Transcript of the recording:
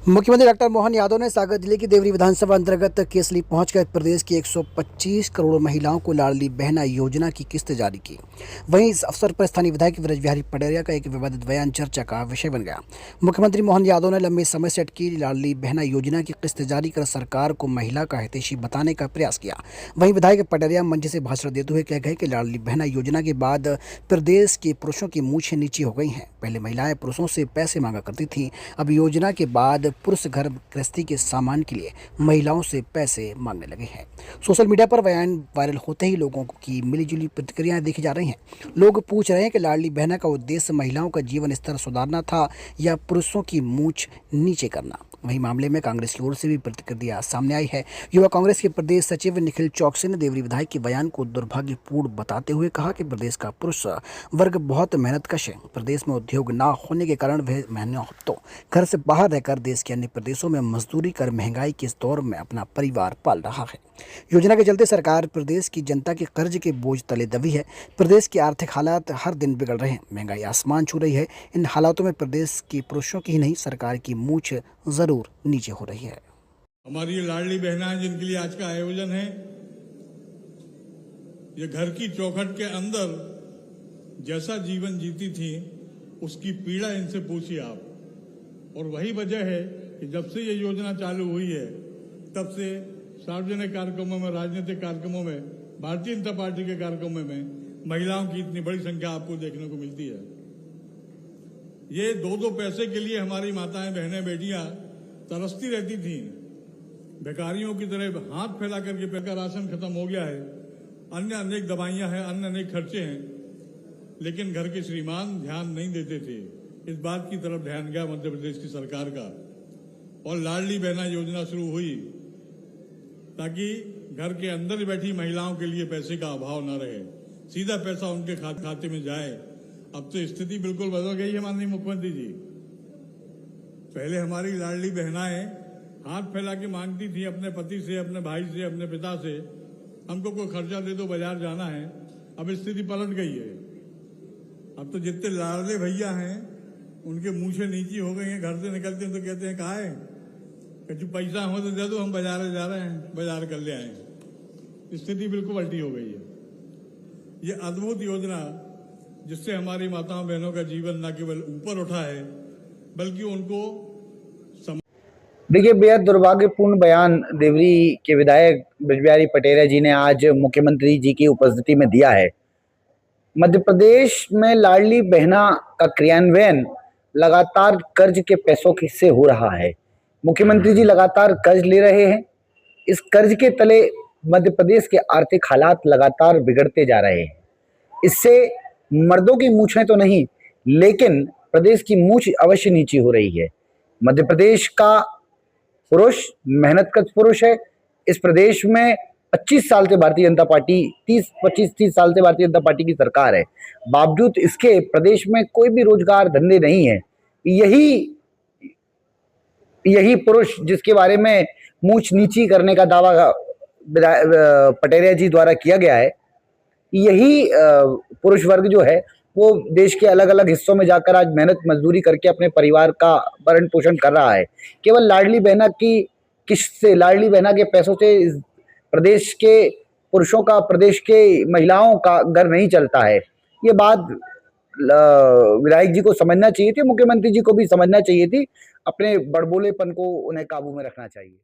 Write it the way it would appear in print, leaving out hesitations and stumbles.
मुख्यमंत्री डॉक्टर मोहन यादव ने सागर जिले की देवरी विधानसभा अंतर्गत केसली पहुंचकर प्रदेश की 125 करोड़ महिलाओं को लाडली बहना योजना की किस्त जारी की। वहीं इस अवसर पर स्थानीय विधायक ब्रज बिहारी पटेरिया का एक विवादित बयान चर्चा का विषय बन गया। मुख्यमंत्री मोहन यादव ने लंबे समय से अटकी लाडली बहना योजना की किस्त जारी कर सरकार को महिला का हितैषी बताने का प्रयास किया। वहीं विधायक पटेरिया मंच से भाषण देते हुए कह गए कि लाडली बहना योजना के बाद प्रदेश के पुरुषों की मूछें नीची हो गई हैं। पहले महिलाएं पुरुषों से पैसे मांगा करती थीं, अब योजना के बाद पुरुष घर गृहस्थी के सामान के लिए महिलाओं से पैसे मांगने लगे हैं। सोशल मीडिया पर बयान वायरल होते ही लोगों की मिलीजुली प्रतिक्रियाएं देखी जा रही हैं। लोग पूछ रहे हैं कि लाडली बहना का उद्देश्य महिलाओं का जीवन स्तर सुधारना था या पुरुषों की मूंछ नीचे करना। वहीं मामले में कांग्रेस की ओर से भी प्रतिक्रिया सामने आई है। युवा कांग्रेस के प्रदेश सचिव निखिल चौकसी ने देवरी विधायक के बयान को दुर्भाग्यपूर्ण बताते हुए कहा कि प्रदेश का पुरुष वर्ग बहुत मेहनतकश है। प्रदेश में उद्योग न होने के कारण वह मेहनतों घर से बाहर रहकर देश के अन्य प्रदेशों में मजदूरी कर महंगाई के इस दौर में अपना परिवार पाल रहा है। योजना के चलते सरकार प्रदेश की जनता के कर्ज के बोझ तले दबी है। प्रदेश की आर्थिक हालात हर दिन बिगड़ रहे हैं, महंगाई आसमान छू रही है। इन हालातों में प्रदेश के पुरुषों की ही नहीं, सरकार की मूंछ जरूर नीचे हो रही है। हमारी ये लाडली बहना जिनके लिए आज का आयोजन है, ये घर की चौखट के अंदर जैसा जीवन जीती थी उसकी पीड़ा इनसे पूछिए आप। और वही वजह है कि जब से ये योजना चालू हुई है तब से सार्वजनिक कार्यक्रमों में, राजनीतिक कार्यक्रमों में, भारतीय जनता पार्टी के कार्यक्रमों में महिलाओं की इतनी बड़ी संख्या आपको देखने को मिलती है। ये दो दो पैसे के लिए हमारी माताएं, बहनें, बेटियां तरसती रहती थी। भिखारियों की तरह हाथ फैला करके पैसा राशन खत्म हो गया है, अन्य अनेक दवाइयां हैं, अन्य अनेक खर्चे हैं, लेकिन घर के श्रीमान ध्यान नहीं देते थे। इस बात की तरफ ध्यान गया मध्य प्रदेश की सरकार का और लाडली बहना योजना शुरू हुई ताकि घर के अंदर बैठी महिलाओं के लिए पैसे का अभाव न रहे, सीधा पैसा उनके खाते में जाए। अब तो स्थिति बिल्कुल बदल गई है माननीय मुख्यमंत्री जी। पहले हमारी लाडली बहनाएं हाथ फैला के मांगती थी अपने पति से, अपने भाई से, अपने पिता से, हमको कोई खर्चा दे दो, बाजार जाना है। अब स्थिति पलट गई है। अब तो जितने लाडले भैया हैं उनके मूछें नीची हो गई हैं। घर से निकलते हैं तो कहते हैं कहाँ है, कुछ पैसा हो तो दे दो, हम बाजार जा रहे हैं, बाजार कर ले आए। स्थिति बिल्कुल उल्टी हो गई है। ये अद्भुत योजना जिससे हमारी माताओं बहनों का जीवन न केवल ऊपर उठा है बल्कि उनको देखिए, बेहद दुर्भाग्यपूर्ण बयान देवरी के विधायक ब्रज बिहारी पटेरिया जी ने आज मुख्यमंत्री जी की उपस्थिति में दिया है। मध्य प्रदेश में लाडली बहना का क्रियान्वयन लगातार कर्ज के पैसों से हो रहा है। मुख्यमंत्री जी लगातार कर्ज ले रहे हैं। इस कर्ज के तले मध्य प्रदेश के आर्थिक हालात लगातार बिगड़ते जा रहे हैं। इससे मर्दों की मूछें तो नहीं, लेकिन प्रदेश की मूछ अवश्य नीची हो रही है। मध्य प्रदेश का पुरुष मेहनतकश पुरुष है। इस प्रदेश में 25 साल से भारतीय जनता पार्टी 30 साल से भारतीय जनता पार्टी की सरकार है। बावजूद इसके प्रदेश में कोई भी रोजगार धंधे नहीं है। यही पुरुष जिसके बारे में मूछ नीची करने का दावा पटेरिया जी द्वारा किया गया है, यही पुरुष वर्ग जो है वो देश के अलग अलग हिस्सों में जाकर आज मेहनत मजदूरी करके अपने परिवार का भरण पोषण कर रहा है। केवल लाडली बहना की किस्त से, लाडली बहना के पैसों से प्रदेश के पुरुषों का, प्रदेश के महिलाओं का घर नहीं चलता है। ये बात विधायक जी को समझना चाहिए थी, मुख्यमंत्री जी को भी समझना चाहिए थी। अपने बड़बोलेपन को उन्हें काबू में रखना चाहिए।